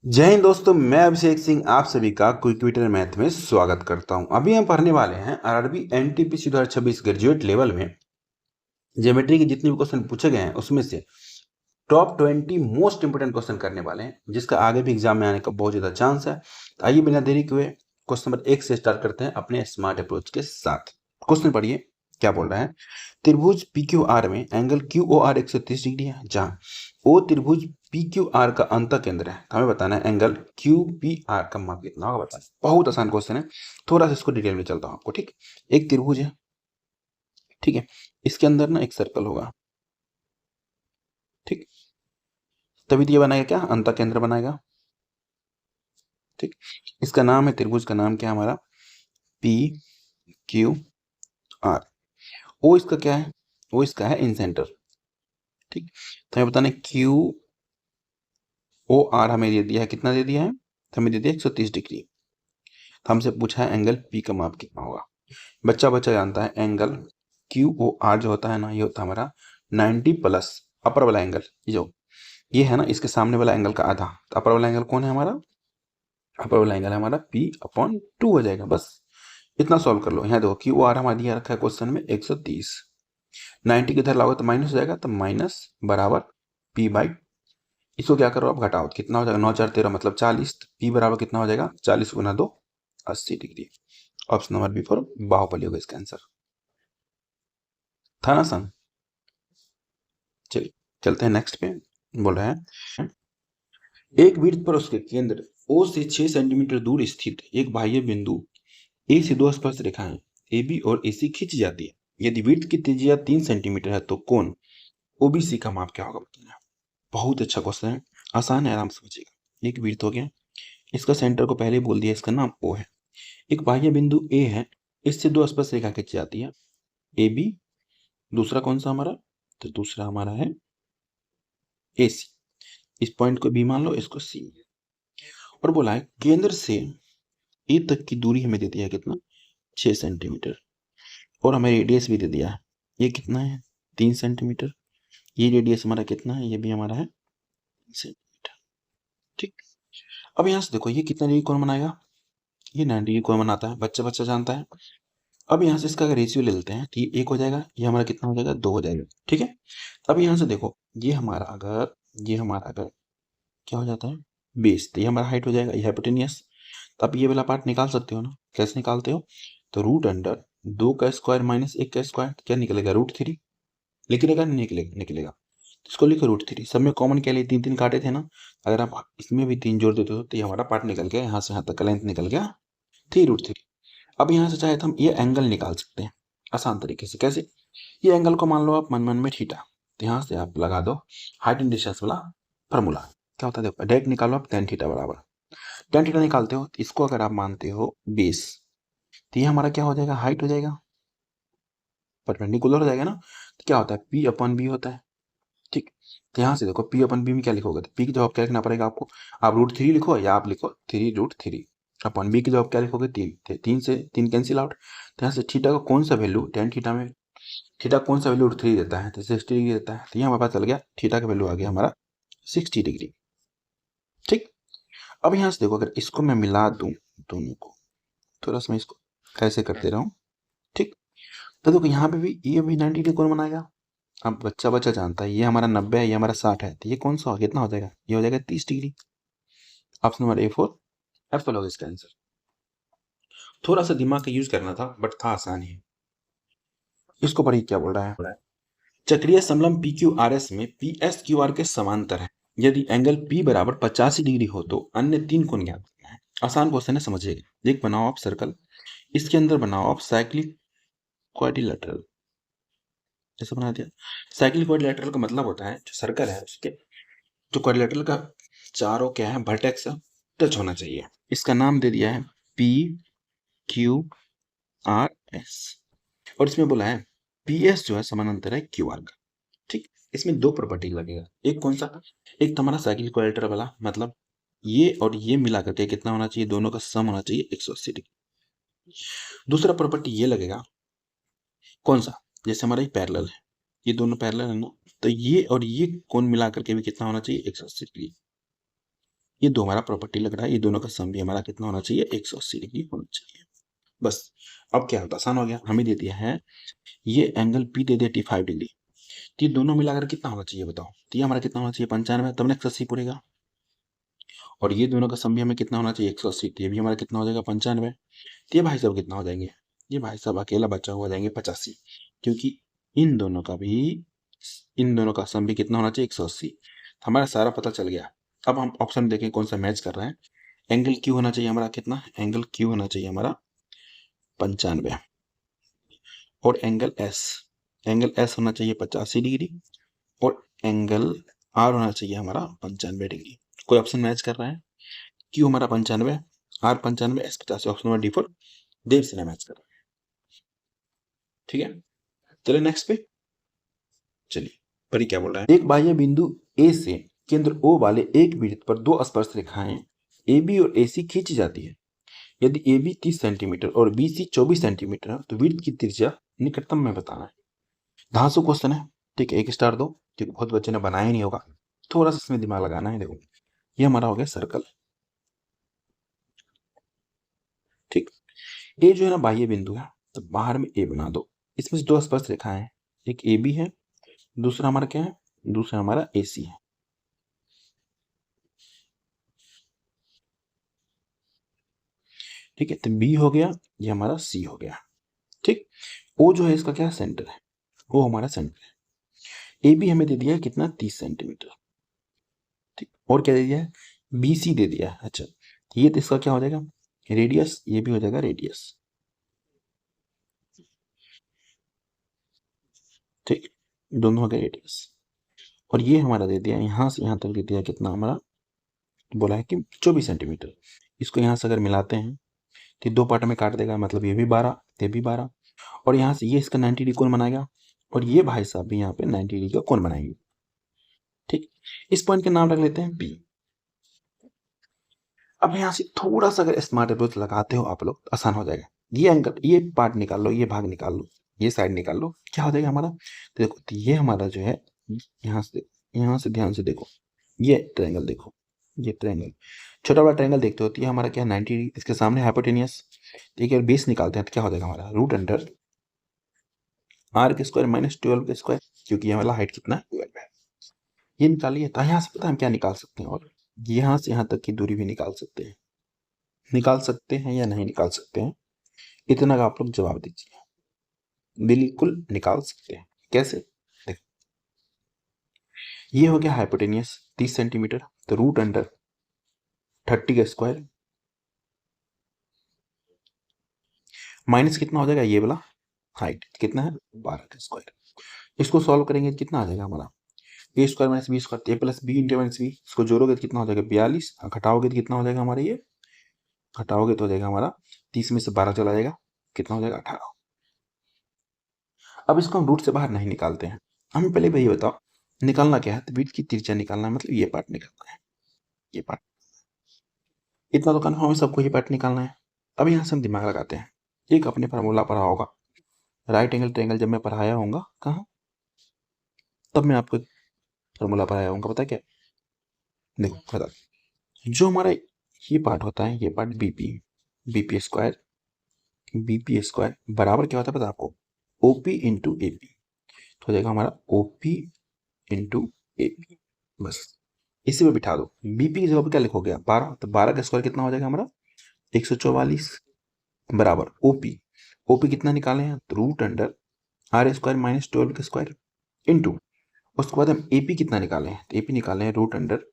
जय हिंद दोस्तों, मैं अभिषेक सिंह आप सभी का क्विक ट्विटर मैथ में स्वागत करता हूं। अभी हम पढ़ने वाले हैं आरआरबी एनटीपीसी 2026 ग्रेजुएट लेवल में ज्योमेट्री के जितने भी क्वेश्चन पूछे गए हैं उसमें से टॉप 20 मोस्ट इंपोर्टेंट क्वेश्चन करने वाले हैं, जिसका आगे भी एग्जाम में आने का बहुत ज्यादा चांस है। तो आइए बिना देरी हुए क्वेश्चन नंबर 1 से स्टार्ट करते हैं अपने स्मार्ट अप्रोच के साथ। क्वेश्चन पढ़िए क्या बोल रहा है। त्रिभुज पी क्यू आर में angle Q O R 130 degree है, जहां ओ त्रिभुज पी क्यू आर का अंत केंद्र है। हमें बताना है एंगल क्यू पी आर का माप कितना होगा, बताना। बहुत आसान क्वेश्चन है, थोड़ा सा इसको डिटेल में चलता हूं आपको। ठीक, एक त्रिभुज है, ठीक है, इसके अंदर ना एक सर्कल होगा, ठीक, तभी तो ये बनाएगा क्या, अंत केंद्र बनाएगा। ठीक, इसका नाम है, त्रिभुज का नाम क्या है हमारा, पी क्यू आर। ओ इसका क्या है, ओ इसका है इन सेंटर। ठीक, तो हमें बताना है क्यू ओ आर हमें दे दिया है, कितना दे दिया है, तो हमें दे दिया 130 डिग्री। तो हमसे पूछा है एंगल पी का माप कितना होगा। बच्चा बच्चा जानता है एंगल क्यू ओ आर जो होता है ना, ये होता है हमारा 90 प्लस अपर वाला एंगल, ये है ना, इसके सामने वाला एंगल का आधा। तो अपर वाला एंगल कौन है हमारा, अपर वाला एंगल है हमारा पी अपॉन 2 हो जाएगा। बस इतना सॉल्व कर लो। यहाँ देखो क्यू आर हमारा दिया रखा है क्वेश्चन में 130, 90 के इधर लाओगे तो माइनस हो जाएगा, तो माइनस बराबर पी बाई, इसको क्या करो आप घटाओ, कितना हो जाएगा, 9 4 13 मतलब 40। पी बराबर कितना हो जाएगा, 40 गुना 2 80 degree. Option number B for Bahubali होगा इसका आंसर। था ना सन। चलिए चलते हैं नेक्स्ट पे। बोल रहा है एक वृत्त पर उसके केंद्र ओ से 6 सेंटीमीटर दूर स्थित एक बाह्य बिंदु ए से दो स्पर्श रेखाएं ए बी और ए सी खींची जाती है। यदि वृत्त की त्रिज्या 3 सेंटीमीटर है तो कोण ओबीसी का माप क्या होगा, बताना। बहुत अच्छा क्वेश्चन है, आसान है, आराम से समझिएगा। एक वृत्त हो गया, इसका सेंटर को पहले ही बोल दिया, इसका नाम ओ है। एक बाह्य बिंदु ए है, इससे दो स्पर्श रेखा खींची जाती है, ए बी, दूसरा कौन सा हमारा, तो दूसरा हमारा है ए सी। इस पॉइंट को बी मान लो, इसको सी। और बोला है केंद्र से ए तक की दूरी हमें दे दिया है कितना, 6 सेंटीमीटर। और हमें रेडियस भी दे दिया है, ये कितना है, 3 सेंटीमीटर। ये रेडियस हमारा कितना है, ये भी हमारा है सेंटीमीटर। ठीक, अब यहाँ से देखो ये कितना डिग्री कोण बनाएगा, ये 90 डिग्री कोण बनाता है, बच्चा बच्चा जानता है। अब यहाँ से इसका अगर रेशियो ले लेते हैं तो ये 1 हो जाएगा, ये हमारा कितना हो जाएगा, 2 हो जाएगा। ठीक है, अब यहाँ से देखो ये हमारा अगर क्या हो जाता है, बेस, तो ये हमारा हाइट हो जाएगा, ये हाइपोटेनियस। तो आप ये वाला पार्ट निकाल सकते हो ना, कैसे निकालते हो, तो रूट अंडर 2 का स्क्वायर माइनस 1 का स्क्वायर क्या निकलेगा, √3। निकलेगा नहीं निकलेगा, निकलेगा। तो इसको लिखो √3। सब में कॉमन क्या लिए, 3 3 काटे थे ना, अगर आप इसमें भी 3 जोड़ देते हो तो ये हमारा पार्ट निकल गया, यहाँ से यहाँ तक का लेंथ निकल गया 3√3। अब यहाँ से चाहे तो हम ये एंगल निकाल सकते हैं आसान तरीके से। कैसे, ये एंगल को मान लो आप मन मन में थीटा, तो यहाँ से आप लगा दो हाइट एंड डिस्टेंस वाला फॉर्मूला। क्या होता है, देखो डायरेक्ट निकालो आप, tan थीटा बराबर, tan थीटा निकालते हो तो इसको अगर आप मानते हो बेस, तो ये हमारा क्या हो जाएगा, हाइट हो जाएगा, परपेंडिकुलर हो जाएगा ना। तो क्या होता है, पी अपन बी होता है। ठीक, तो यहाँ से देखो पी अपन बी में क्या लिखोगे, तो पी की जवाब क्या लिखना पड़ेगा आपको, आप √3 लिखो या आप लिखो 3√3। अपन बी की जवाब क्या लिखोगे, 3। 3 से 3 कैंसिल आउट। तो यहाँ से थीटा का कौन सा वैल्यू, tan थीटा में थीटा कौन सा वैल्यू √3 देता है, तो 60 डिग्री देता है। तो ये हमारे पास चल गया, थीटा का वैल्यू आ गया हमारा 60 डिग्री। ठीक, अब यहाँ से देखो अगर इसको मैं मिला दूं दोनों को, थोड़ा सा मैं इसको ऐसे करते रहूं। ठीक, तो देखो यहाँ पे भी ये भी 90 डिग्री कौन बनाएगा। अब बच्चा बच्चा जानता है ये हमारा 90 है, ये हमारा 60 है, तो ये कौन सा कितना हो जाएगा, ये हो जाएगा 30 degree. Option number A for apple होगा इसका आंसर। थोड़ा सा दिमाग का यूज करना था बट था आसान ही। इसको पढ़िए क्या बोल रहा है। चक्रीय समलंब पी क्यू आर एस में पी एस क्यू आर के समांतर है। यदि एंगल पी बराबर 85 डिग्री हो तो अन्य 3 कोण ज्ञात करना है। आसान क्वेश्चन है, समझिएगा। एक बनाओ आप सर्कल, इसके अंदर बनाओ आप साइक्लिक क्वाड्रिलेटरल, जैसे बना दिया। साइक्लिक क्वाड्रिलेटरल का मतलब होता है जो सर्कल है उसके जो क्वाड्रिलेटरल का चारों क्या है, वर्टेक्स टच होना चाहिए। इसका नाम दे दिया है पी क्यू आर एस। और इसमें बोला है पी एस जो है समानांतर है क्यू आर का। ठीक, इसमें 2 प्रॉपर्टी लगेगा। एक कौन सा, एक तो हमारा साइक्लिक क्वाड्रिलेटरल वाला, मतलब ये और ये मिला करके कितना होना चाहिए, दोनों का सम होना चाहिए 180 डिग्री। दूसरा प्रॉपर्टी ये लगेगा, कौन सा, जैसे हमारा ये पैरेलल है, ये दोनों पैरेलल है ना, तो ये और ये कोण मिला करके भी कितना होना चाहिए, 180 डिग्री। ये दो हमारा प्रॉपर्टी लग रहा है, ये दोनों का सम भी हमारा कितना होना चाहिए, 180 डिग्री होना चाहिए। बस अब क्या होता, आसान हो गया, हमें दे दिया है ये एंगल पी दे दिया 5 डिग्री, तो ये दोनों मिलाकर कितना होना चाहिए बताओ, तो ये हमारा कितना होना चाहिए 95, तब 180 पूरेगा। और ये दोनों का सम भी हमें कितना होना चाहिए 180, तो ये भी हमारा कितना हो जाएगा 95। तो ये भाई साहब कितना हो जाएंगे, ये भाई साहब अकेला बचा हुआ जाएंगे 85, क्योंकि इन दोनों का भी, इन दोनों का सम भी कितना होना चाहिए 180। हमारा सारा पता चल गया। अब हम ऑप्शन देखें कौन सा मैच कर रहा है। एंगल क्यू होना चाहिए हमारा कितना, एंगल क्यू होना चाहिए हमारा 95, और एंगल एस होना चाहिए 85 डिग्री, और एंगल आर होना चाहिए हमारा 95 डिग्री। कोई ऑप्शन मैच कर रहा है, क्यू हमारा 95, R 95, S 85, option number D4 Dev से मैच कर रहा है। ठीक है, चलिए नेक्स्ट पे चलिए, परी क्या बोल रहा है। एक बाह्य बिंदु ए से केंद्र O वाले एक वृत्त पर दो स्पर्श रेखाएं AB और AC खींची जाती है। यदि AB 30 सेंटीमीटर और BC 24 सेंटीमीटर है, तो वृत्त की त्रिज्या निकटतम में बताना है। धांसू क्वेश्चन है, ठीक है, 1 स्टार दो, क्योंकि बहुत बच्चे ने बनाया ही नहीं होगा, थोड़ा सा इसमें दिमाग लगाना है। देखो ये हमारा हो गया सर्कल, ठीक, ए जो है ना बाह्य बिंदु है, तो बाहर में ए बना दो, इसमें से दो स्पर्श रेखाएं हैं, एक AB है, दूसरा हमारा क्या है, दूसरा हमारा AC है। ठीक है, तो B हो गया, ये हमारा C हो गया। ठीक, O जो है इसका क्या सेंटर है, वो हमारा सेंटर है। AB हमें दे दिया है कितना 30 सेंटीमीटर, ठीक, और क्या दे दिया है, BC दे दिया है। अच्छा, ये तो इसका क्या हो जाएगा रेडियस, ये भी हो जाएगा रेडियस, ठीक, दोनों हो गए रेडियस। और ये हमारा दे दिया यहाँ से यहाँ तक दे दिया कितना हमारा, बोला है कि 24 सेंटीमीटर। इसको यहाँ से अगर मिलाते हैं तो दो पार्ट में काट देगा, मतलब ये भी 12, ये भी 12, और यहाँ से ये इसका 90 डिग्री कोण बनाएगा, और ये भाई साहब भी यहाँ पे 90 डिग्री का कोण बनाएंगे। ठीक, इस पॉइंट के नाम रख लेते हैं P। अब यहाँ से थोड़ा सा अगर स्मार्ट अप्रोच लगाते हो आप लोग तो आसान हो जाएगा। ये एंगल, ये पार्ट निकाल लो, ये भाग निकाल लो, ये साइड निकाल लो, क्या हो जाएगा हमारा, तो देखो तो ये हमारा जो है, यहाँ से ध्यान से देखो, ये ट्रायंगल देखो, ये ट्रायंगल, छोटा बड़ा ट्रायंगल देखते हो तो ये हमारा क्या 90 डिग्री, इसके सामने हाइपोटेनियस। ठीक है, बेस निकालते हैं तो क्या हो जाएगा हमारा रूट अंडर आर के स्क्वायर माइनस 12 के स्क्वायर, क्योंकि ये हमारा हाइट कितना 12 है। ये निकालिए, तो यहाँ से पता है हम क्या निकाल सकते हैं, और यहाँ से यहाँ तक की दूरी भी निकाल सकते हैं, निकाल सकते हैं या नहीं निकाल सकते हैं, इतना का आप लोग जवाब दीजिए। बिल्कुल निकाल सकते हैं, कैसे, देखो ये हो गया हाइपोटेनियस 30 सेंटीमीटर, तो रूट अंडर 30 का स्क्वायर माइनस कितना हो जाएगा, ये वाला हाइट कितना है 12 का स्क्वायर। इसको सॉल्व करेंगे कितना आ जाएगा हमारा, a square minus b square, a plus b into minus b, इसको जोड़ोगे तो कितना हो जाएगा 42, घटाओगे तो कितना हो जाएगा हमारा, ये घटाओगे तो हो जाएगा हमारा 30 में से 12 चला जाएगा, कितना हो जाएगा 18। अब इसको हम रूट से बाहर नहीं निकालते हैं, हमें पहले वही बताओ निकालना क्या है, तो वृत्त की त्रिज्या निकालना है, मतलब ये पार्ट निकालना है, ये पार्ट, इतना तो कन्फर्म है सबको, ये पार्ट निकालना है। अब यहाँ से हम दिमाग लगाते हैं, एक अपने फार्मूला पढ़ा होगा राइट एंगल ट्रायंगल, जब मैं पढ़ाया होगा कहाँ, तब मैं आपको फार्मूला पढ़ाया होगा, पता क्या, देखो बता, जो हमारा ये पार्ट होता है, ये पार्ट बीपी स्क्वायर बराबर क्या होता है पता आपको, ओपी इंटू एपी, तो हो जाएगा हमारा ओपी इंटू एपी। बस इसी में बिठा दो, बीपी की जगह पर क्या लिखोगे 12, तो 12 का स्क्वायर कितना हो जाएगा हमारा 144 बराबर ओपी, ओपी कितना निकाले हैं, तो root under R square minus 12 का स्क्वायर इंटू, उसके बाद हम एपी कितना निकाले हैं, तो एपी निकाले हैं रूट अंडर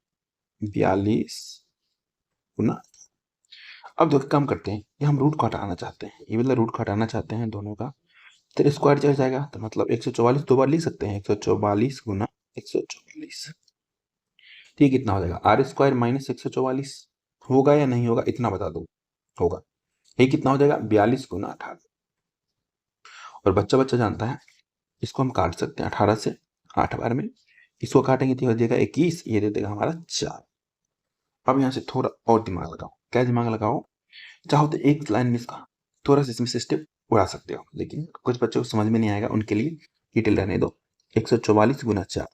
42 गुना। अब देखो काम करते हैं, ये हम रूट को हटाना चाहते हैं, ये मतलब रूट को हटाना चाहते हैं दोनों का, तो स्क्वायर चढ़ जाएगा, तो मतलब 144 दो बार लिख सकते हैं, 144 गुना 144, ठीक कितना हो जाएगा आर स्क्वायर माइनस 144, होगा या नहीं होगा इतना बता दो, होगा, ये कितना हो जाएगा 42 गुना 18, और बच्चा बच्चा जानता है इसको हम काट सकते हैं 18 से 8 बार में, इसको काटेंगे तो हो जाएगा 21, ये दे देगा हमारा 4। अब यहाँ से थोड़ा और दिमाग लगाओ, क्या दिमाग लगाओ, चाहो तो एक लाइन में इसका थोड़ा सा इसमें से स्टेप उड़ा सकते हो, लेकिन कुछ बच्चों को समझ में नहीं आएगा, उनके लिए डिटेल रहने दो। 144 गुना 4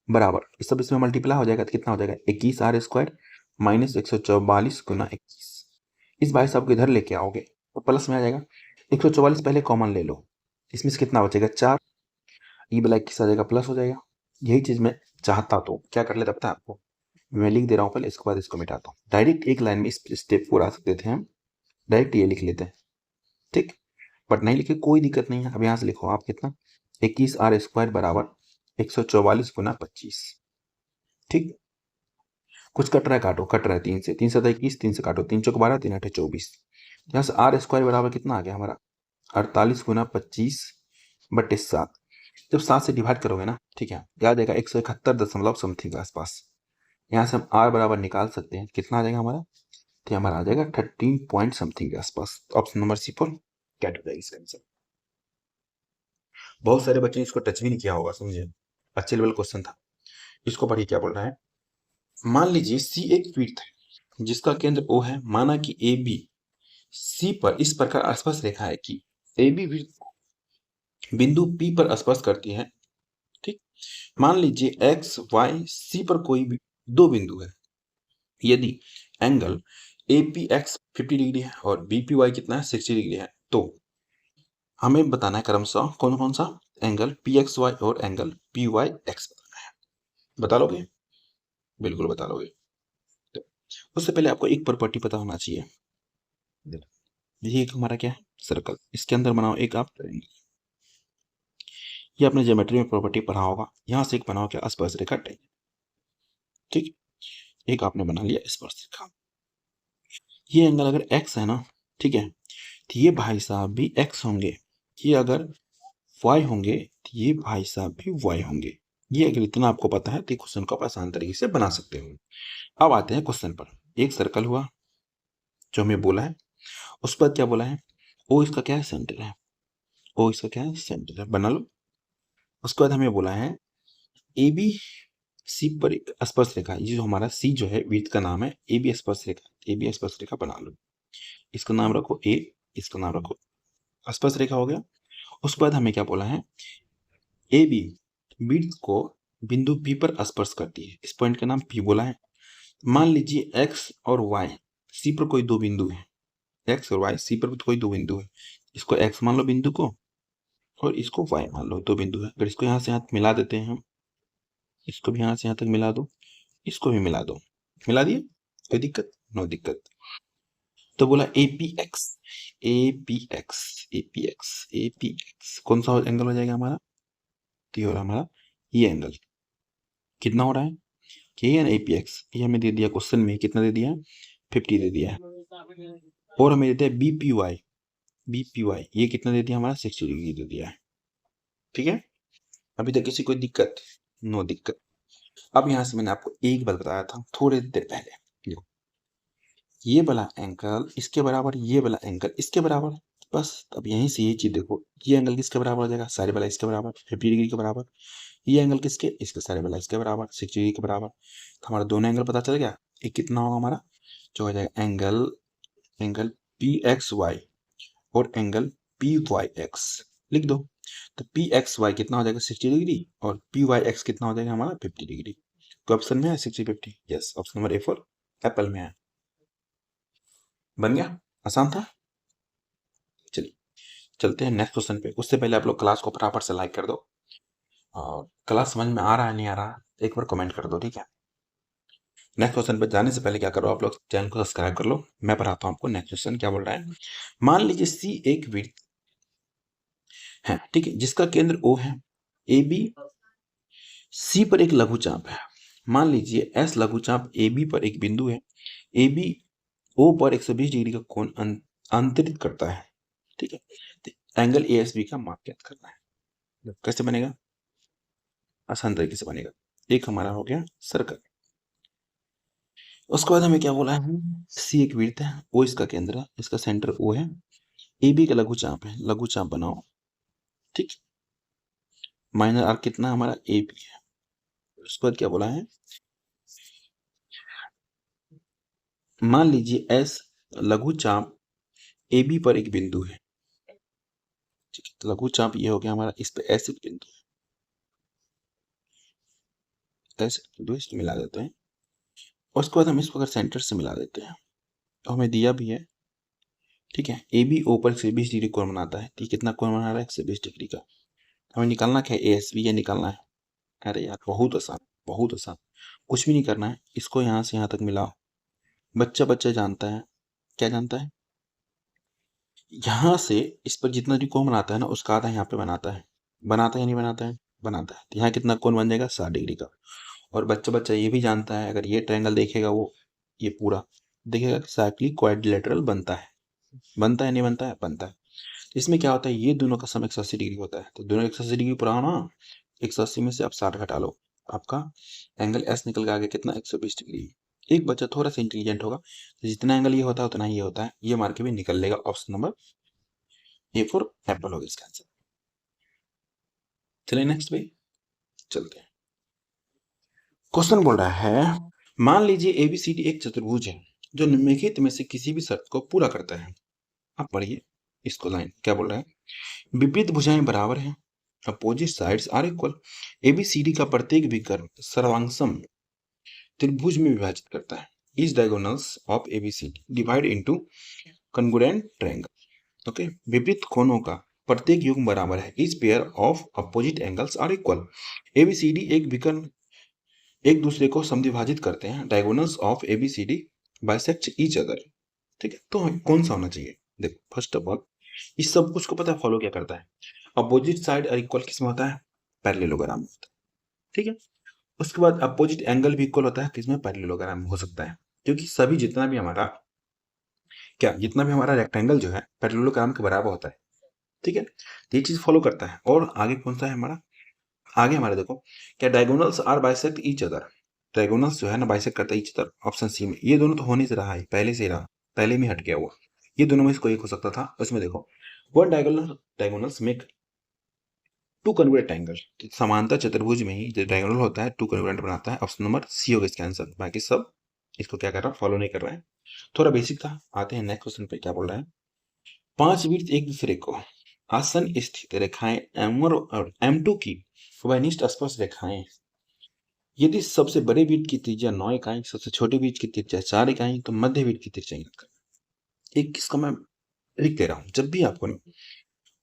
बराबर, सब इसमें मल्टीप्लाई हो जाएगा तो कितना हो जाएगा 21 आर स्क्वायर माइनस 144 गुना 21। इस भाई साहब को इधर लेके आओगे तो प्लस में आ जाएगा। 144 पहले कॉमन ले लो, इसमें से कितना बचेगा 4, ये वाला 21 आ जाएगा, प्लस हो जाएगा। यही चीज मैं चाहता तो क्या कर लेता पता है आपको, मैं लिख दे रहा हूँ पहले, इसके बाद इसको मिटाता हूँ। डायरेक्ट एक लाइन में इस स्टेप को ला सकते थे हम, डायरेक्ट ये लिख लेते हैं, ठीक। बट नहीं लिखे कोई दिक्कत नहीं है। अब यहाँ से लिखो आप कितना, 21r² बराबर 144 गुना 25, ठीक। कुछ कट रहा है काटो, कट रहा है 3 से, 3 से 21, 3 से काटो, 3 चौक 12, 3 8 24। यहाँ से r² बराबर कितना आ गया हमारा 48 गुना 25 बटे 7। जब 7 से डिवाइड करोगे ना, ठीक है, याद आएगा 171 दशमलव समथिंग के आसपास। यहाँ से हम r बराबर निकाल सकते हैं, कितना आ जाएगा हमारा, तो हमारा आ जाएगा 13 पॉइंट समथिंग के आसपास। ऑप्शन नंबर सी पर कैट हो जाएगी इसका आंसर। बहुत सारे बच्चे ने इसको टच भी नहीं किया होगा, समझे, अच्छे लेवल क्वेश्चन था। इसको पढ़िए क्या बोल रहा है। मान लीजिए सी एक वृत्त है जिसका केंद्र O है, माना कि ए बी सी पर इस प्रकार स्पर्श रेखा है कि ए बी वृत्त को बिंदु P पर स्पर्श करती है, ठीक। मान लीजिए एक्स वाई सी पर कोई भी दो बिंदु है, यदि angle A P x 50 degree है और बी पी वाई कितना है 60 डिग्री है, तो हमें बताना है क्रमशः कौन कौन सा एंगल पी एक्स वाई और एंगल पी वाई एक्स बताना है। बता लोगे, बिल्कुल बता लोगे। तो उससे पहले आपको एक प्रॉपर्टी पता होना चाहिए। ये एक हमारा क्या है सर्कल, इसके अंदर बनाओ एक आप ट्रायंगल। ये आपने ज्योमेट्री में प्रॉपर्टी पढ़ा होगा। यहाँ से एक बनाओ क्या स्पर्श रेखा ट्रायंगल, ठीक। एक आपने बना लिया स्पर्श रेखा। ये एंगल अगर x है ना, ठीक है, तो ये भाई साहब भी x होंगे। ये अगर y होंगे तो ये भाई साहब भी y होंगे। ये अगर इतना आपको पता है तो क्वेश्चन को आप आसान तरीके से बना सकते हो। अब आते हैं क्वेश्चन पर। एक सर्कल हुआ जो हमें बोला है, उस पर क्या बोला है, ओ इसका क्या है सेंटर है, ओ इसका क्या है सेंटर है, बना लो। उसके बाद हमें बोला है ए बी सी पर एक स्पर्श रेखा, ये जो हमारा सी जो है वृत्त का नाम है ए बी स्पर्श रेखा, ए बी स्पर्श रेखा बना लो। इसका नाम रखो ए, इसका नाम रखो स्पर्श रेखा हो गया। उसके बाद हमें क्या बोला है, ए बी वृत्त को बिंदु पी पर स्पर्श करती है, इस पॉइंट का नाम पी बोला है। मान लीजिए एक्स और वाई सी पर कोई दो बिंदु है, एक्स और वाई सी पर कोई दो बिंदु है, इसको एक्स मान लो बिंदु को और इसको वाई मान लो, दो बिंदु है। अगर इसको यहाँ से यहाँ मिला देते हैं हम, इसको भी यहाँ से यहाँ तक मिला दो, इसको भी मिला दो, मिला दिए, कोई दिक्कत, नो दिक्कत। तो बोला A P x, A P x, A P x, A P x कौन सा एंगल हो जाएगा हमारा, तो ये हो रहा हमारा ये एंगल। कितना हो रहा है के एन ए पी एक्स, ये हमें दे दिया क्वेश्चन में, कितना दे दिया है 50 दे दिया है। और हमें देते हैं B P Y, B P Y ये कितना दे दिया हमारा 60 डिग्री दे दिया है, ठीक है। अभी तक किसी कोई दिक्कत, नो दिक्कत। अब यहाँ से मैंने आपको एक बात बताया था थोड़ी देर पहले, ये वाला एंगल इसके बराबर, ये वाला एंगल इसके बराबर, बस। अब यहीं से ये चीज देखो, ये एंगल किसके बराबर हो जाएगा, सारे वाला इसके बराबर 50 डिग्री के बराबर। ये एंगल किसके, इसके सारे वाला इसके बराबर 60 डिग्री के बराबर। तो हमारा दोनों एंगल पता चल गया। एक कितना होगा हमारा, जो हो जाएगा angle, angle P X Y और एंगल पी वाई एक्स, लिख दो। तो पी एक्स वाई कितना हो जाएगा 60 डिग्री और पी वाई एक्स कितना हो जाएगा हमारा 50 डिग्री। तो ऑप्शन में है 60 50, yes, option number A for Apple में है। बन गया, आसान था। चलिए चलते हैं नेक्स्ट क्वेश्चन पे। उससे पहले आप लोग क्लास को फटाफट से लाइक कर दो, और क्लास समझ में आ रहा है नहीं आ रहा एक बार कमेंट कर दो, ठीक है। नेक्स्ट क्वेश्चन पे जाने से पहले क्या करो, आप लोग चैनल को सब्सक्राइब कर लो। मैं पढ़ाता हूँ आपको नेक्स्ट क्वेश्चन क्या बोल रहा है। मान लीजिए सी एक वृत्त है, ठीक है, जिसका केंद्र ओ है, ए बी सी पर एक लघुचाप है। मान लीजिए एस लघुचाप ए बी पर एक बिंदु है, ए बी ओ पर 120 डिग्री का कोण अंतरित करता है, ठीक है। तो एंगल ए एस बी का माप ज्ञात करना है। कैसे बनेगा, आसान तरीके से बनेगा। एक हमारा हो गया सर्कल। उसके बाद हमें क्या बोला है, सी एक वृत्त है, ओ इसका केंद्र है, इसका सेंटर ओ है, ए बी का लघुचाप है, लघुचाप बनाओ, ठीक। माइनर आर्क कितना हमारा ए बी है। उसके बाद क्या बोला है, मान लीजिए एस लघुचाप ए बी पर एक बिंदु है, ठीक है। तो लघुचाप ये हो गया हमारा, इस पे एस एक बिंदु है, एस बिंदु इसको मिला देते हैं। और उसके बाद हम इसको अगर सेंटर से मिला देते हैं तो हमें दिया भी है, ठीक है, ए बी ओ पर 120 डिग्री कोण बनाता है। तो ये कितना कोण बना रहा है? 120 डिग्री का। हमें निकालना क्या है? ए एस बी ये निकालना है। अरे यार बहुत आसान, बहुत आसान, कुछ भी नहीं करना है, इसको यहाँ से यहाँ तक मिलाओ। बच्चा बच्चा जानता है, क्या जानता है? यहाँ से इस पर जितना भी कोण बनाता है ना उसका आधा यहाँ पे बनाता है। बनाता है या नहीं बनाता है? बनाता है। तो यहाँ कितना कोण बन जाएगा? 60 डिग्री का। और बच्चा बच्चा ये भी जानता है, अगर ये ट्रायंगल देखेगा वो, ये पूरा देखेगा कि साइक्लिक क्वाड्रिलेटरल बनता है। बनता है नहीं बनता है? बनता है। तो इसमें क्या होता है, ये दोनों का सम 180 डिग्री होता है। तो दोनों 180 डिग्री पूरा होना, 180 में से आप 60 घटा लो, आपका एंगल एस निकल के आ गया कितना? 120 डिग्री। एक बच्चा थोड़ा सा इंटेलिजेंट होगा तो जितना एंगल ये होता है उतना ही ये होता है, ये मार के भी निकल लेगा। Option number A for Apple होगा इसका आंसर। चलिए नेक्स्ट पे चलते हैं। क्वेश्चन बोल रहा है, मान लीजिए एबीसीडी एक चतुर्भुज है जो निम्नलिखित में से किसी भी शर्त को पूरा करता है। आप पढ़िए इसको, लाइन क्या बोल रहा है? विपरीत भुजाएं बराबर हैं, opposite sides are equal. A B C D का प्रत्येक विकर्ण सर्वांगसम त्रिभुज में विभाजित करता है। Each diagonals of A B C D divide into congruent triangle. Okay, विपरीत कोणों का प्रत्येक युग्म बराबर है। Each pair of opposite angles are equal. A B C D एक विकर्ण एक दूसरे को समद्विभाजित करते हैं। Diagonals of A B C D bisect each other. ठीक है, तो कौन सा होना चाहिए? देखो फर्स्ट ऑफ ऑल इस सब कुछ को पता है फॉलो क्या करता है? अपोजिट साइड और इक्वल किसमें होता है? पैरेललोग्राम में होता है। ठीक है, उसके बाद अपोजिट एंगल भी इक्वल होता है किसमें? पैरेललोग्राम में हो सकता है, क्योंकि सभी जितना भी हमारा जितना भी हमारा रेक्टेंगल जो है पैरेललोग्राम के बराबर होता है। ठीक है, तो ये चीज फॉलो करता है। और आगे कौन सा है हमारा? आगे हमारे देखो, क्या diagonals are bisect each other. Diagonals जो है ना बाइसेक्ट करता है ईच अदर। ऑप्शन सी में ये दोनों तो होने से रहा है, पहले से ही रहा, पहले में हट गया हुआ। ये दोनों में से कोई एक हो सकता था। उसमें देखो, one diagonals make two convert angle. समांतर चतुर्भुज में ही जो डायगोनल होता है टू कन्वर्ट बनाता है। ऑप्शन नंबर सी होगा इसका आंसर। बाकी सब इसको क्या कर रहा है? फॉलो नहीं कर रहा है। थोड़ा बेसिक था। आते हैं नेक्स्ट क्वेश्चन पे, क्या बोल रहा है? पांच वृत्त एक दूसरे को आसन स्थित रेखाएं M1 और M2 की वनिष्ठ स्पर्श रेखाएं। यदि सबसे बड़े वृत्त की त्रिज्या 9 इकाई, सबसे छोटे वृत्त की त्रिज्या 4 इकाई, तो मध्य वृत्त की त्रिज्या ज्ञात करना। एक किसका मैं लिख दे रहा हूं, जब भी आपको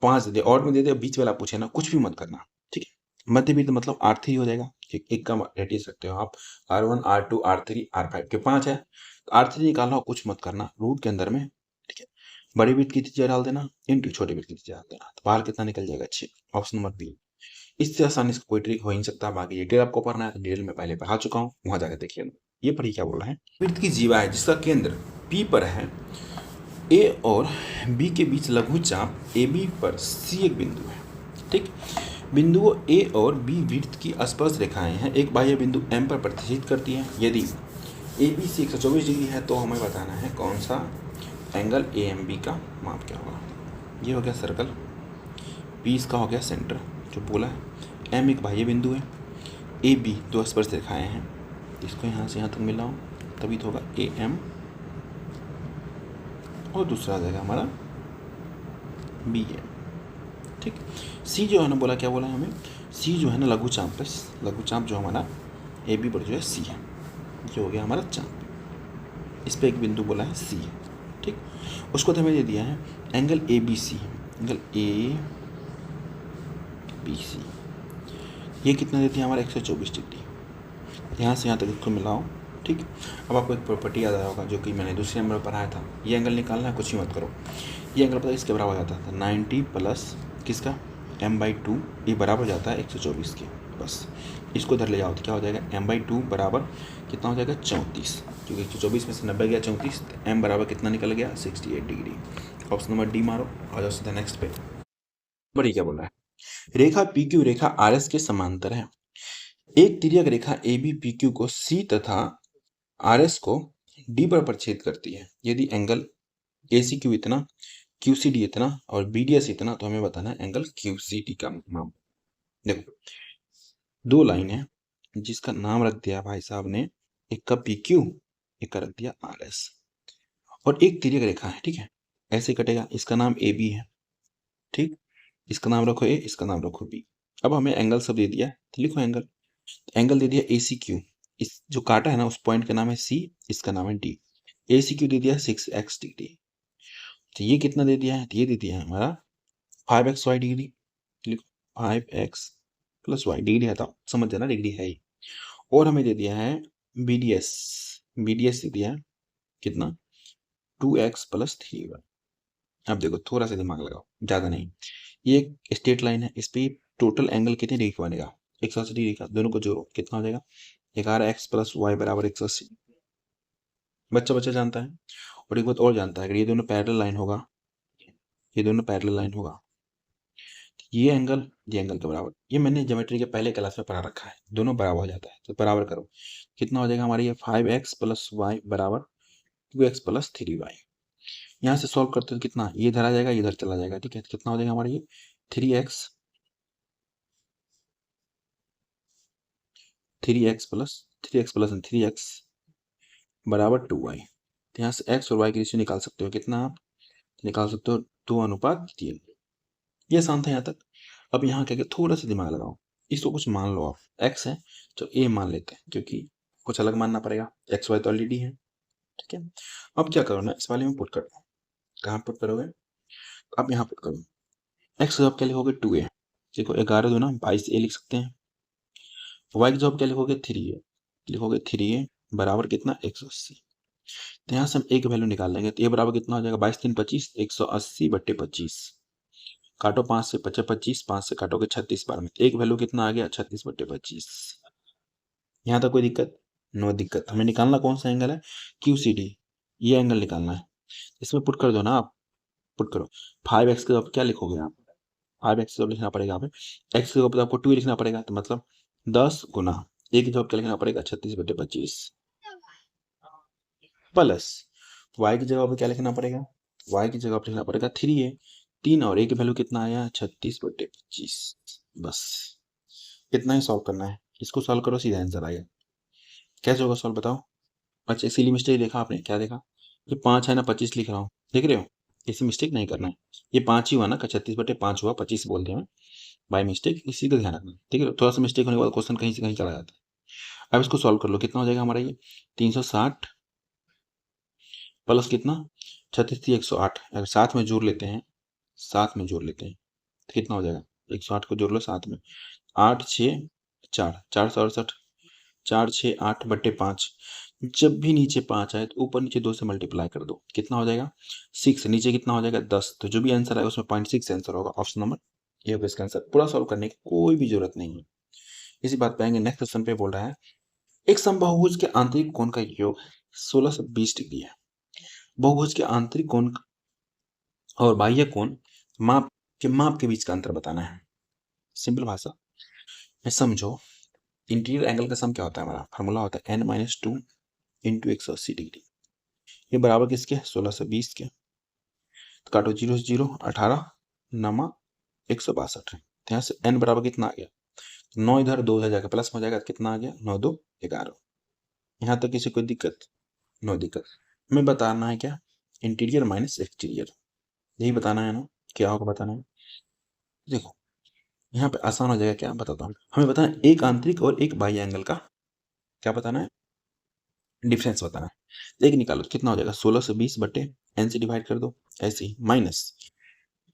5 दे और में दे दे, बीच वाला पूछे ना, कुछ भी मत करना। ठीक है, मध्य वृत्त मतलब R3 हो जाएगा। एक का रेडियस रखते हो आप, R1 R2 R3 R5 के 5 है, तो R3 निकालना हो, कुछ मत करना रूट के अंदर में। ठीक है, बड़े वृत्त की त्रिज्या डाल देना इनटू छोटे वृत्त की त्रिज्या डाल देना, तो बाहर कितना निकल जाएगा? 6। Option number B. इससे आसानी से कोई ट्रिक हो ही नहीं सकता। बाकी डिटेल आपको पढ़ना है तो डिटेल में पहले पढ़ा चुका हूँ, वहां जाकर देखिए। ये पढ़िए क्या बोल रहा है। वृत्त की जीवा है जिसका केंद्र P पर है, ए और बी के बीच लघु चाप ए बी पर सी एक बिंदु है। ठीक, बिंदुओं ए और बी वृत्त की स्पर्श रेखाएं हैं, एक बाह्य बिंदु M पर प्रतिष्ठित करती है। यदि ए बी सी 124 डिग्री है तो हमें बताना है कौन सा एंगल ए एम बी का माप क्या होगा। ये हो गया सर्कल, P इसका हो गया सेंटर जो बोला है, M एक बाह्य बिंदु है, ए बी दो स्पर्श रेखाएं हैं, इसको यहाँ से यहाँ तक मिलाओ तभी तो होगा ए एम, और दूसरा आ जाएगा हमारा बी एम। ठीक, सी जो है ना बोला, क्या बोला है हमें? सी जो है ना लघु चाप है, लघु चाप जो हमारा ए बी पर जो है सी है, जो हो गया हमारा चाप। इस पर एक बिंदु बोला है सी है। ठीक, उसको तो हमें दे दिया है angle A B C, angle A B C, ये कितना देती है हमारा? 124 डिग्री। यहाँ से यहाँ तक इसको मिलाओ। ठीक, अब आपको एक प्रॉपर्टी याद आया होगा जो कि मैंने दूसरे नंबर पर पढ़ाया था। ये एंगल निकालना है, कुछ ही मत करो। ये एंगल पता है इसके बराबर हो जाता था 90 प्लस किसका? M/2, ये बराबर हो जाता है 124 के। बस इसको इधर ले जाओ तो क्या हो जाएगा? M/2 बराबर कितना हो जाएगा? 34, क्योंकि 124 में से 90 गया 34, तो M बराबर कितना निकल गया? 68 डिग्री। ऑप्शन नंबर डी मारो, आ जाओ सीधा नेक्स्ट पे। बड़ी क्या बोल रहा है? रेखा PQ रेखा RS के समांतर है। एक तिर्यक रेखा AB PQ को C तथा RS को D पर प्रक्षेद करती है। यदि एंगल ACQ इतना, QCD इतना और BDS इतना, तो हमें बताना है एंगल QCD का माप। देखो दो लाइन है जिसका नाम रख दिया भाई साहब ने, एक का PQ, एक का रख दिया RS, और एक तिर्यक रेखा है। ठीक है, ऐसे कटेगा, इसका नाम AB है। ठीक, इसका नाम रखो A, इसका नाम रखो B। अब हमें एंगल सब दे दिया, तो लिखो एंगल। एंगल दे दिया ACQ, इस जो काटा है ना उस पॉइंट का नाम है सी, इसका नाम है डी। ए सी क्यू दे दिया 6x डिग्री, तो ये कितना दे दिया है, तो ये दे दिया है हमारा 5xy डिग्री। लिखो 5x प्लस वाई, डिग्री हटाओ, समझ जाना डिग्री है ही। और हमें दे दिया है BDS, BDS दे दिया है कितना 2x प्लस 3y। अब देखो थोड़ा सा दिमाग लगाओ, ज्यादा नहीं। ये एक स्ट्रेट लाइन है, इस पे टोटल एंगल कितने डिग्री का बनेगा, 180 डिग्री का। दोनों को जोड़ो कितना हो जाएगा, 11x प्लस वाई बराबर 180। बच्चा बच्चा जानता है। और एक बात और जानता है, अगर ये दोनों पैरेलल लाइन होगा, ये दोनों पैरेलल लाइन होगा, ये एंगल के बराबर, ये मैंने ज्योमेट्री के पहले क्लास में पढ़ा रखा है, दोनों बराबर हो जाता है। तो बराबर करो, कितना हो जाएगा हमारी ये 5x प्लस वाई बराबर 2x प्लस 3y। यहाँ से सॉल्व करते हो कितना, ये इधर आ जाएगा, ये इधर चला जाएगा, ठीक है। तो कितना हो जाएगा हमारा ये 3x, 3x प्लस 3x बराबर 2y। तो यहाँ से x और y की रेशियो निकाल सकते हो, कितना आप निकाल सकते हो 2:3। ये आसान था यहाँ तक। अब यहाँ क्या थोड़ा सा दिमाग लगाओ, इसको कुछ मान लो आप, x है तो a मान लेते हैं, क्योंकि कुछ अलग मानना पड़ेगा, एक्स वाई तो ऑलरेडी है, ठीक है। अब क्या करो ना, इस वाले में पुट कर दो। कहाँ पुट करोगे, अब यहाँ पुट करो, एक्स जॉब क्या लिखोगे 2a, देखो 11 दो ना 22a लिख सकते हैं। वाई की जॉब क्या लिखोगे 3a, लिखोगे 3a बराबर कितना 180। तो यहाँ से हम एक वैल्यू निकाल लेंगे, तो ये बराबर कितना हो जाएगा 22×3 = 25, 180/25। काटो 5 से 25, 5 से काटोगे 36 बार में, एक वैल्यू कितना आ गया 36/25। यहाँ तक कोई दिक्कत, नो दिक्कत। हमें निकालना कौन सा एंगल है, QCD, ये एंगल निकालना है। इसमें पुट कर दो ना आप, पुट करो 5x के क्या लिखोगे आप, 5x जब लिखना पड़ेगा आप, x के ऊपर आपको 2 लिखना पड़ेगा, तो मतलब 10 गुना एक जॉब क्या लिखना पड़ेगा 36/25 प्लस y की जगह पर क्या लिखना पड़ेगा, y की जगह पर लिखना पड़ेगा 3a, 3 और a की वैल्यू कितना आया 36/25। बस इतना ही सॉल्व करना है, इसको सॉल्व करो सीधा आंसर आएगा। कैसे होगा सॉल्व बताओ। अच्छा इसीलिए मिस्टेक देखा आपने, क्या देखा, ये 5 है ना 25 लिख रहा हूँ, देख रहे हो, इसे मिस्टेक नहीं करना है। ये 5 ही हुआ ना, 36/5 हुआ, 25 बोलते हैं बाय मिस्टेक, इसी का ध्यान रखना, ठीक है। थोड़ा सा मिस्टेक होने के बाद क्वेश्चन कहीं से कहीं चला जाता है। अब इसको सॉल्व कर लो, कितना हो जाएगा हमारा ये 360 प्लस कितना 36 थी 108, अगर साथ में जोड़ लेते हैं, साथ में जोड़ लेते हैं तो कितना हो जाएगा, 108 को जोड़ लो साथ में, 8 6 4 468, 4 6 8/5। जब भी नीचे 5 आए तो ऊपर नीचे 2 से मल्टीप्लाई कर दो, कितना हो जाएगा 6, नीचे कितना हो जाएगा 10। तो जो भी आंसर आएगा उसमें 0.6 आंसर होगा, ऑप्शन नंबर ये होगा इसका आंसर। पूरा सॉल्व करने की कोई भी जरूरत नहीं है। इसी बात पे आएंगे, नेक्स्ट क्वेश्चन पे बोल रहा है एक समबाहुभुज के आंतरिक कोण का योग 16 से 20 डिग्री है। बहुभुज के आंतरिक कोण और बाह्य कोण माप के बीच का अंतर बताना है। सिंपल भाषा में समझो, इंटीरियर एंगल का सम क्या होता है, हमारा फार्मूला होता है n-2 इंटू 180 डिग्री। ये बराबर किसके 16 से 20 के, तो काटो 0 से 0, 18 नमा 162 है। यहाँ से n बराबर कितना आ गया, 9 इधर 2 इधर जाकर प्लस में हो जाएगा, कितना आ गया 9 2 11। यहाँ तक किसी कोई दिक्कत, नो दिक्कत। हमें बताना है क्या, इंटीरियर माइनस एक्सटीरियर, यही बताना है ना, क्या होगा बताना है। देखो यहाँ पे आसान हो जाएगा, क्या बताता हूँ, हमें बताना है एक आंतरिक और एक बाह्य एंगल का क्या बताना है, डिफरेंस बताना है। एक निकालो कितना हो जाएगा 16 से 20 बटे n से डिवाइड कर दो, ऐसे ही माइनस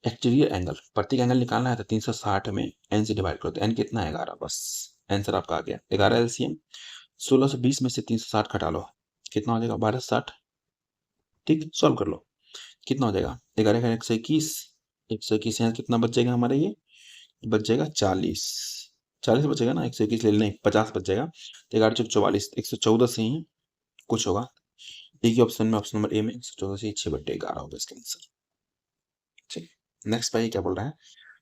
एक्सटीरियर एंगल, प्रत्येक एंगल निकालना है तो 360 में n से डिवाइड कर दो, n कितना है 11, बस आंसर आपका आ गया 11 LCM। 16 से 20 में से 360 घटा लो, कितना हो जाएगा 1260, ठीक। सॉल्व कर लो, कितना हो जाएगा 11 का 121, 121 यहाँ कितना बच जाएगा हमारा, ये बच जाएगा 40, 40 बचेगा ना, 121 ले लें 50 बच जाएगा, तो 11 चौक 44, 114 से ही कुछ होगा। एक ही ऑप्शन में, ऑप्शन नंबर ए में 114 से 6/11 होगा इसका आंसर, ठीक। नेक्स्ट भाई क्या बोल रहा है,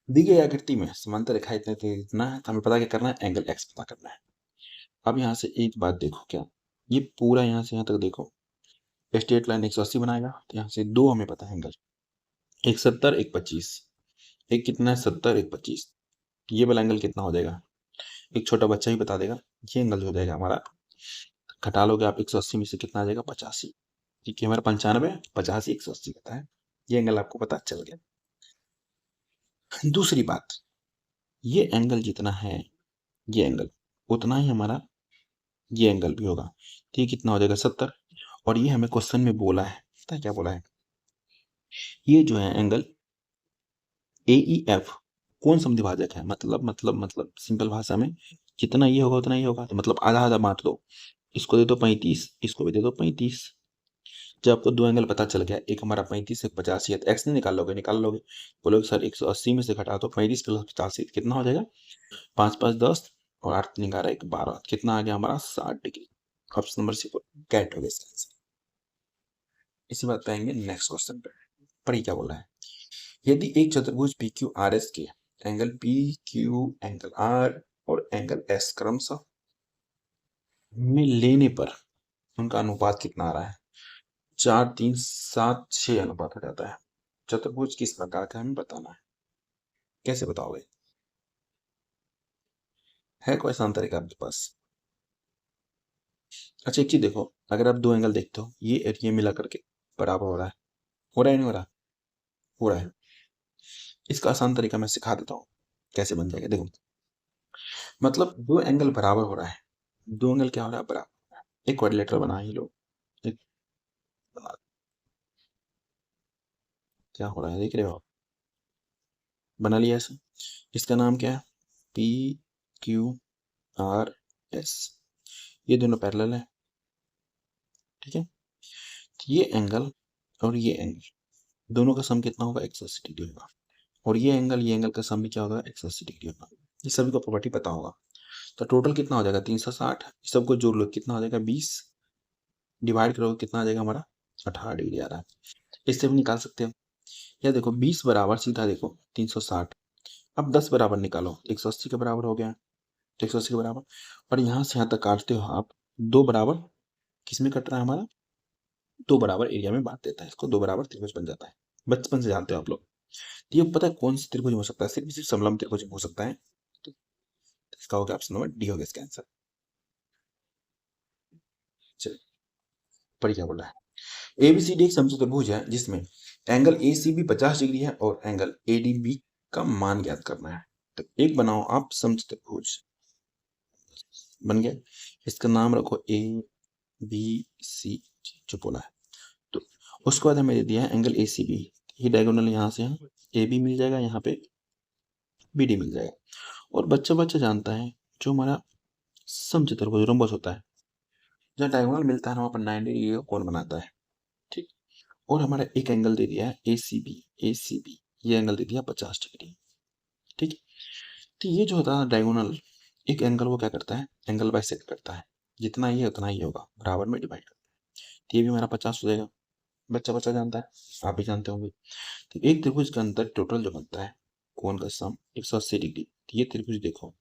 दी गई आकृति में समांतर रेखा इतना है, तो हमें पता क्या करना है, एंगल एक्स पता करना है। अब यहाँ से एक बात देखो, क्या ये पूरा यहाँ से यहाँ तक देखो, स्ट्रेट लाइन 180 बनाएगा, तो यहाँ से दो हमें पता है एंगल, एक 70 एक 25, एक कितना है 70 एक 25, ये वाला एंगल कितना हो जाएगा, एक छोटा बच्चा ही बता देगा, ये एंगल हो जाएगा हमारा, घटा लोगे आप 180 में से कितना आ जाएगा 85, ठीक है। हमारा 95 85 180 होता है, ये एंगल आपको पता चल गया। दूसरी बात, ये एंगल जितना है, ये एंगल उतना ही हमारा ये एंगल भी होगा, तो ये कितना हो जाएगा 70। और ये हमें क्वेश्चन में बोला है, पता है क्या बोला है, ये जो है एंगल AEF कौन समद्विभाजक है, मतलब सिंपल भाषा में जितना ये होगा उतना ये होगा, तो मतलब आधा आधा बांट दो, इसको दे दो 35, इसको भी दे दो 35। जब आपको दो एंगल पता चल गया, एक हमारा 35 एक 85 है, तो एक्स नहीं निकाल लोगे, बोलोगे सर 180 में से घटा दो 35 प्लस 85 कितना हो जाएगा, 5 5 10 और 8 निकाला 1 12, कितना आ गया हमारा 60 degree. Option number C cat हो गया इसका आंसर। इसी बात पे आएंगे नेक्स्ट क्वेश्चन पे, पढ़िए क्या बोला है। यदि एक चतुर्भुज PQRS के एंगल PQ, एंगल R और एंगल S क्रमशः में लेने पर उनका अनुपात कितना आ रहा है, 4 3 7 6 अनुपात हो जाता है। चतुर्भुज किस प्रकार का हमें बताना है, कैसे बताओगे, है कोई आसान तरीका आपके पास? अच्छा एक चीज देखो, अगर आप दो एंगल देखते हो, ये और ये मिला करके बराबर हो रहा है, हो रहा है नहीं हो रहा, हो रहा है। इसका आसान तरीका मैं सिखा देता हूँ कैसे बन जाएगा, देखो मतलब दो एंगल बराबर हो रहा है, दो एंगल क्या हो रहा है, बराबर। एक क्वाड्रिलेटरल बना ही लो, एक बना, क्या हो रहा है देख रहे हो आप, बना लिया ऐसे। इसका नाम क्या है, PQRS, ये दोनों पैरेलल है, ठीक है। ये एंगल और ये एंगल दोनों का सम कितना होगा, 180 डिग्री होगा। और ये एंगल का सम भी क्या होगा, 180 डिग्री होगा। ये सभी को प्रॉपर्टी पता होगा। तो टोटल कितना हो जाएगा 360, सबको जोड़ लो कितना हो जाएगा 20, डिवाइड करोगे कितना आ जाएगा हमारा 18 डिग्री आ रहा है। इससे भी निकाल सकते हो, या देखो 20 बराबर सीधा देखो 360, अब 10 बराबर निकालो 180 के बराबर हो गया, 180 के बराबर। और यहाँ से यहाँ तक काटते हो आप, दो बराबर किसमें कट रहा है हमारा, दो बराबर एरिया में बांट देता है इसको, दो बराबर त्रिभुज बन जाता है। बचपन से जानते हो आप लोग। तो ये पता है कौन सी त्रिभुज हो सकता है, सिर्फ समलंब त्रिभुज हो सकता है। तो इसका हो गया ऑप्शन नंबर डी हो गया इसका आंसर। चलिए पढ़िए क्या बोल रहा है। ABCD एक समचतुर्भुज है जिसमें एंगल ACB 50 डिग्री है और एंगल ADB का मान ज्ञात करना है। तो एक बनाओ आप समचतुर्भुज, बन गया, इसका नाम रखो ABC जो बोला है। तो उसके बाद हमें दे दिया है एंगल ACB, ये डायगोनल यहाँ से यहाँ AB मिल जाएगा, यहाँ पे BD मिल जाएगा। और बच्चा बच्चा जानता है जो हमारा समचतुर्भुज रोम्बस होता है, जहाँ डायगोनल मिलता है ना वहाँ पर 90 डिग्री का कोण बनाता है, ठीक। और हमारा एक एंगल दे दिया है ACB, ये एंगल दे दिया 50 डिग्री, ठीक। तो ये जो होता है डायगोनल, एक एंगल वो क्या करता है, एंगल बाइसेक्ट करता है, जितना ही है उतना ही होगा, बराबर में डिवाइड करता है। तो ये भी हमारा 50 हो जाएगा, बच्चा बच्चा जानता है, आप भी जानते होंगे। तो एक त्रिभुज के अंदर टोटल जो बनता है कोण का सम 180 डिग्री। तो ये त्रिभुज देखो,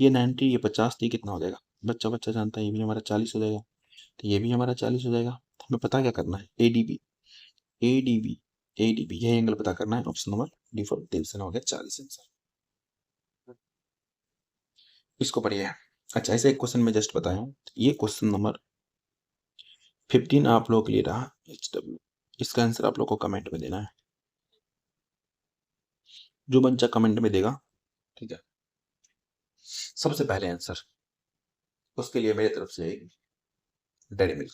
ये 90, ये 50, ये कितना हो जाएगा, बच्चा बच्चा जानता है, ये भी हमारा 40 हो जाएगा, तो ये भी हमारा 40 हो जाएगा। हमें पता क्या करना है, एडीबी यह एंगल पता करना है। Option number D for division हो गया 40 आंसर। इसको पढ़िए। अच्छा ऐसे एक क्वेश्चन में जस्ट बताया हूँ, ये क्वेश्चन नंबर 15 आप लोगों के लिए रहा HW। इसका आंसर आप लोग को कमेंट में देना है, जो बच्चा कमेंट में देगा, ठीक है, सबसे पहले आंसर उसके लिए मेरी तरफ से डेयरी मिल्क।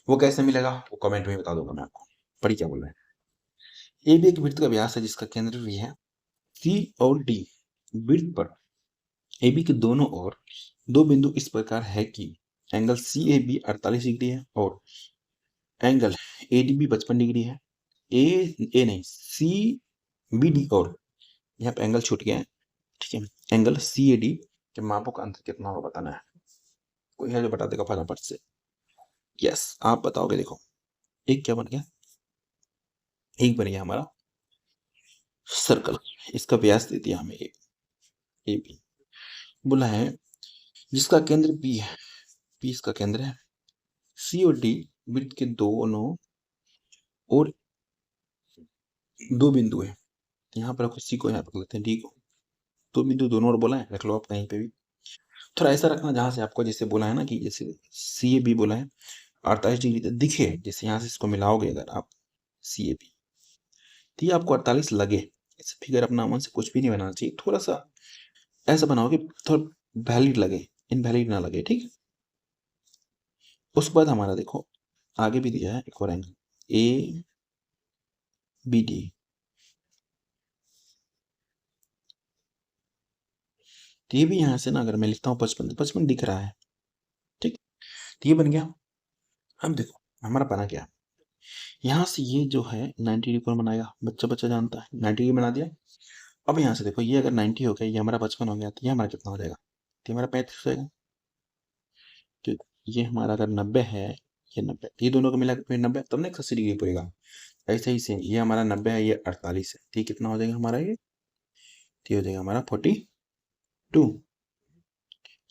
वो कैसे मिलेगा वो कमेंट में बता दूंगा मैं आपको। पढ़ी क्या बोल रहे हैं। ए भी एक वृत्त का व्यास है जिसका केंद्र भी है सी और डी। वृत्त पर ए बी के दोनों ओर दो बिंदु इस प्रकार है कि angle C A B 48 degree है और angle A D B 55 degree है। ए नहीं सी बी डी, और यहाँ पे एंगल छूट गया है, ठीक है। एंगल सी ए डी के मापों का अंतर कितना होगा बताना है। कोई है जो बता देगा फटाफट से, यस आप बताओगे। देखो एक क्या बन गया, एक बन गया हमारा सर्कल, इसका व्यास दे दिया हमें ए बी, बोला है जिसका केंद्र बी है, बी इसका केंद्र है, सी और डी वृत्त के दोनों और दो बिंदु है। यहाँ पर सी को यहाँ पर लेते हैं, डी को, दो बिंदु दोनों और बोला है, रख लो आप कहीं पे भी। थोड़ा ऐसा रखना जहां से आपको जैसे बोला है ना कि जैसे सी ए बी बोला है 48 डिग्री तो दिखे, जैसे यहाँ से इसको मिलाओगे अगर आप सी ए बी, तो ये आपको 48 लगे। ऐसे फिगर अपना मन से कुछ भी नहीं बनाना चाहिए, थोड़ा सा ऐसा बनाओ कि थोड़ा वैलिड लगे, इनवैलिड ना लगे, ठीक है। उसके बाद हमारा देखो आगे भी दिया है एक और एंगल ए बी डी, तो ये भी यहाँ से ना अगर मैं लिखता हूँ 55 तो 55 दिख रहा है, ठीक। तो ये बन गया। अब देखो हमारा बना क्या, यहाँ से ये जो है 90 डिग्री कौन बनाएगा, बच्चा बच्चा जानता है, 90 डिग्री बना दिया। अब यहाँ से देखो ये अगर 90 हो गया, ये हमारा 55 हो गया, तो ये हमारा कितना हो जाएगा, तो ये हमारा 35 हो जाएगा। तो ये हमारा अगर 90 है, ये 90, ये दोनों को मिला के 90, तब ना 180 डिग्री पूरेगा। ऐसे ही से ये हमारा 90 है, ये 48 है, तो ये कितना हो जाएगा हमारा, ये हो जाएगा हमारा 42,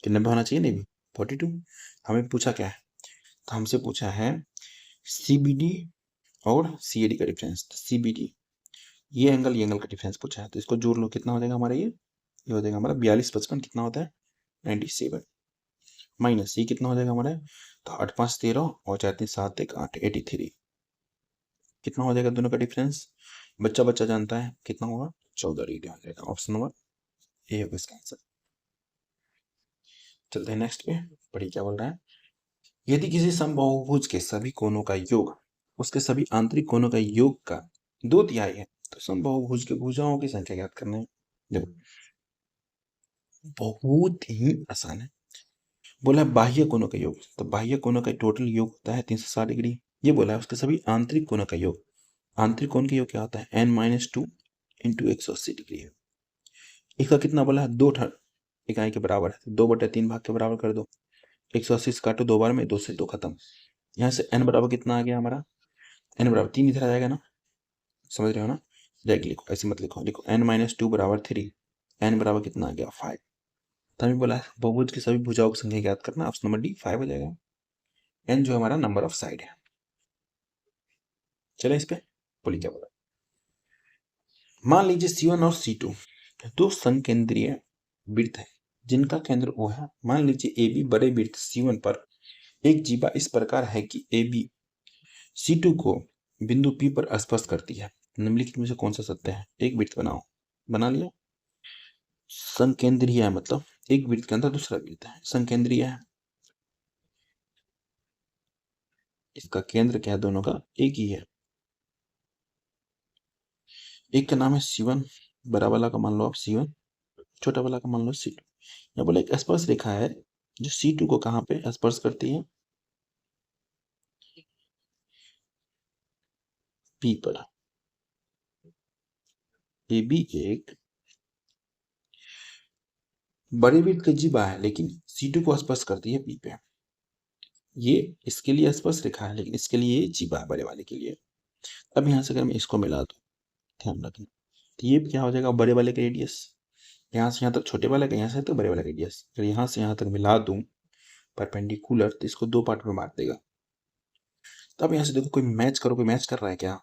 कि 90 होना चाहिए नहीं भी 42। हमें पूछा क्या है, तो हमसे पूछा है CBD और CAD का डिफरेंस। तो CBD ये एंगल का डिफरेंस पूछा है, तो इसको जोड़ लो, कितना हो जाएगा हमारा, ये हो जाएगा हमारा 42 55 कितना होता है 97, माइनस ये कितना हो जाएगा हमारा, तो 8 5 13 और 4 3 7 1 8 83, कितना हो जाएगा दोनों का डिफरेंस, बच्चा बच्चा जानता है कितना होगा, 14 डिग्री हो जाएगा। ऑप्शन नंबर ए होगा इसका आंसर। चलते हैं नेक्स्ट पे, पढ़िए क्या बोल रहा है। यदि किसी समबाहुभुज के सभी कोणों का योग उसके सभी आंतरिक कोणों का योग का 2/3 है, तो समबाहुभुज के भुजाओं की संख्या ज्ञात करना है। देखो बहुत ही आसान है, बोला बाह्य कोणों का योग, तो बाह्य कोणों का टोटल योग होता है 360 डिग्री। ये बोला है उसके सभी आंतरिक कोणों का योग, आंतरिक कोण का योग क्या होता है n-2 इंटू 180 डिग्री है। इसका कितना बोला है, 2 इकाई के बराबर है, 2/3 भाग के बराबर कर दो, 180 से काटो 2 बार में, 2 से 2 खत्म। यहाँ से n बराबर कितना आ गया हमारा, n बराबर 3 इधर आ जाएगा ना, समझ रहे हो ना, डायरेक्ट लिखो, ऐसे मत लिखो, लिखो n-2 बराबर 3, n बराबर कितना आ गया 5। तभी बोला है बहुभुज की सभी भुजाओं की संख्या ज्ञात करना, ऑप्शन नंबर डी 5 हो जाएगा। n जो हमारा नंबर ऑफ साइड है। चले इस पे, बोलिए क्या बोला। मान लीजिए C1 और C2 दो संकेंद्रीय वृत्त है जिनका केंद्र O है। मान लीजिए AB बड़े वृत्त C1 पर एक जीवा इस प्रकार है कि AB C2 को बिंदु P पर स्पर्श करती है, निम्नलिखित में से कौन सा सत्य है। एक वृत्त बनाओ, बना लिया। संकेंद्रीय है मतलब एक वृत्त के अंदर दूसरा वृत्त है, संकेंद्रीय है, इसका केंद्र क्या है, दोनों का एक ही है। एक का नाम है C1, बड़ा वाला का मान लो आप C1, छोटा वाला का मान लो C2। यहाँ बोले एक स्पर्श रेखा है जो C2 को कहाँ पे स्पर्श करती है, P पर। AB एक बड़े वृत्त का जीवा है लेकिन C2 को स्पर्श करती है P पे। ये इसके लिए स्पर्श रेखा है लेकिन इसके लिए जीवा है बड़े वाले के लिए। अब यहाँ से अगर मैं इसको मिला दूं, ध्यान रखना, तो ये क्या हो जाएगा, बड़े वाले का रेडियस, यहाँ से यहाँ तक छोटे वाले का, यहाँ से तो बड़े वाले का रेडियस, अगर यहाँ से यहाँ तक मिला दूं परपेंडिकुलर, तो इसको 2 पार्ट में बांट देगा। तो अब यहाँ से देखो कोई मैच करो, कोई मैच कर रहा है क्या।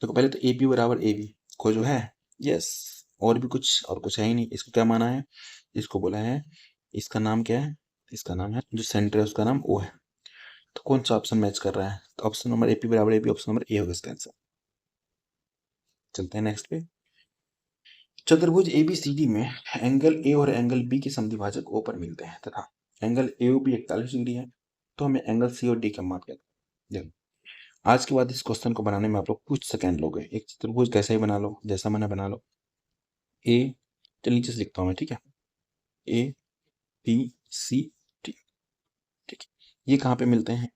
देखो पहले तो AB बराबर AB को जो है, यस, और भी कुछ और कुछ है ही नहीं। इसको क्या माना है, इसको बोला है, इसका नाम क्या है, इसका नाम है जो सेंटर है उसका नाम O है। तो कौन सा ऑप्शन मैच कर रहा है, तो ऑप्शन नंबर AP बराबर AB, ऑप्शन नंबर ए होगा इसका आंसर। चलते हैं नेक्स्ट पे। चतुर्भुज ABCD में एंगल A और एंगल B के समद्विभाजक O पर मिलते हैं तथा एंगल AOB 41 डिग्री है, तो हमें एंगल C और D का मान क्या। देखो आज के बाद इस क्वेश्चन को बनाने में आप लोग कुछ सेकंड लोगे, एक चतुर्भुज कैसे ही बना लो, जैसा मैंने बना लो। ए, चल नीचे से लिखता हूँ मैं, ठीक है, ABCD, ठीक है, ये कहाँ पे मिलते हैं,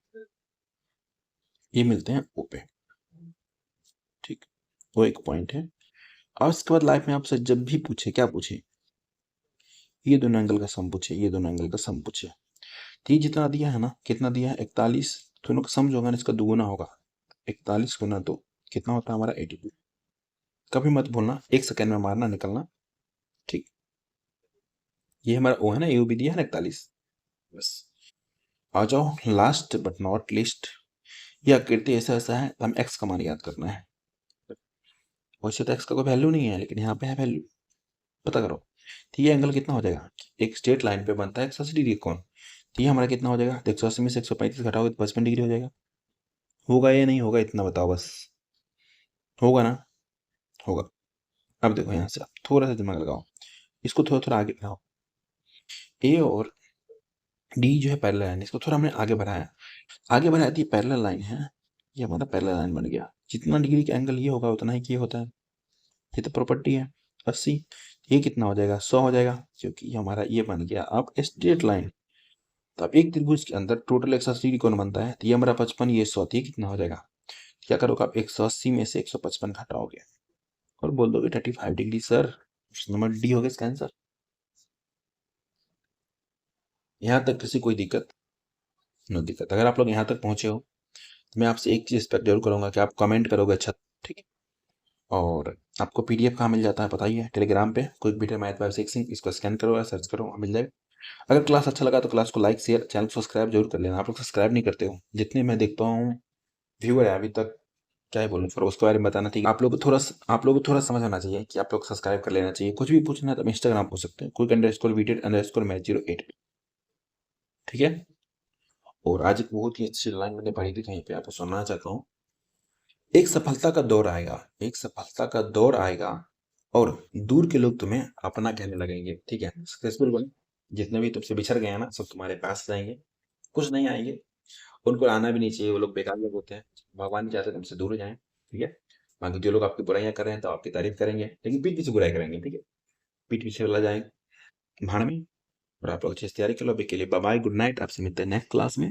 ये मिलते हैं O पे, ठीक, वो एक पॉइंट है। और उसके बाद लाइफ में आपसे जब भी पूछे, क्या पूछे, ये दोनों एंगल का सम पूछे, ये दोनों एंगल का सम पूछे, तो ये जितना दिया है ना, कितना दिया है 41, दोनों का सम जो होगा ना इसका दुगुना होगा, 41 गुना 2 कितना होता है हमारा 82। कभी मत भूलना, एक सेकेंड में मारना निकलना, ठीक। ये हमारा ओ है ना, AOB दिया है ना 41, बस। आ जाओ लास्ट बट नॉट लीस्ट, ये आकृति ऐसा ऐसा है, हम एक्स का मान याद करना है। वैसे तो एक्स का कोई वैल्यू नहीं है लेकिन यहाँ पे है वैल्यू, पता करो। तो ये एंगल कितना हो जाएगा, एक स्ट्रेट लाइन पे बनता है 180 डिग्री कौन, तो ये हमारा कितना हो जाएगा, 180 में से 135 घटाओगे तो 55 डिग्री हो जाएगा। होगा या नहीं होगा इतना बताओ बस, होगा ना, होगा। अब देखो यहाँ से आप थोड़ा सा दिमाग लगाओ, इसको थोड़ा थोड़ा आगे बढ़ाओ। ए और डी जो है पैरेलल लाइन, इसको थोड़ा हमने आगे बढ़ाया, आगे बढ़ाया तो ये पैरेलल लाइन है, ये हमारा पैरेलल लाइन बन गया। जितना डिग्री का एंगल ये होगा उतना ही ये होता है, ये तो प्रॉपर्टी है। 80, ये कितना हो जाएगा, 100 हो जाएगा, क्योंकि ये हमारा ये बन गया अब स्ट्रेट लाइन। तो अब एक त्रिभुज के अंदर टोटल 180 डिग्री कौन बनता है, तो ये हमारा 55, ये 100, ये कितना हो जाएगा, क्या करोगे आप 180 में से 155 घटाओगे और बोल दोगे 35 डिग्री। सर नंबर डी हो गया इसका आंसर। यहाँ तक किसी कोई दिक्कत, नो दिक्कत। अगर आप लोग यहाँ तक पहुंचे हो तो मैं आपसे एक चीज एक्सपेक्ट जरूर करूंगा कि आप कमेंट करोगे अच्छा, ठीक है। और आपको पीडीएफ कहाँ मिल जाता है पता ही है, टेलीग्राम पे क्विक बीटर मैथ 5 इसको स्कैन करो या सर्च करो, मिल जाएगा। अगर क्लास अच्छा लगा तो क्लास को लाइक शेयर, चैनल को सब्सक्राइब जरूर कर लेना। आप लोग सब्सक्राइब नहीं करते हो, जितने मैं देखता हूँ व्यूअर है अभी तक, क्या ही बोलूँ, फिर उसके बारे में बताना चाहिए। आप लोग को थोड़ा समझ आना चाहिए कि आप लोग सब्सक्राइब कर लेना चाहिए। कुछ भी पूछना है तो इंस्टाग्राम पूछ सकते हैं, quick_video_मैथ 08, ठीक है। और आज एक बहुत ही अच्छी लाइन मैंने पढ़ी थी कहीं पे, आपको सुनना चाहता हूँ। एक सफलता का दौर आएगा, एक सफलता का दौर आएगा और दूर के लोग तुम्हें अपना कहने लगेंगे, ठीक है। सक्सेसफुल बने, जितने भी तुमसे बिछड़ गए हैं ना, सब तुम्हारे पास जाएंगे, कुछ नहीं आएंगे, उनको आना भी नहीं चाहिए, वो लोग बेकार लोग होते हैं। भगवान नहीं चाहते तुमसे दूर जाएं, ठीक है। बाकी जो लोग आपकी बुराइयां कर रहे हैं तो आपकी तारीफ करेंगे, लेकिन पीठ पीछे बुराई करेंगे, ठीक है। पीठ पीछे वाला जाए भाड़ में। और आप लोग अच्छे से तैयारी कर लो। अभी के लिए बाय बाय, गुड नाइट, आपसे मिलते हैं नेक्स्ट क्लास में।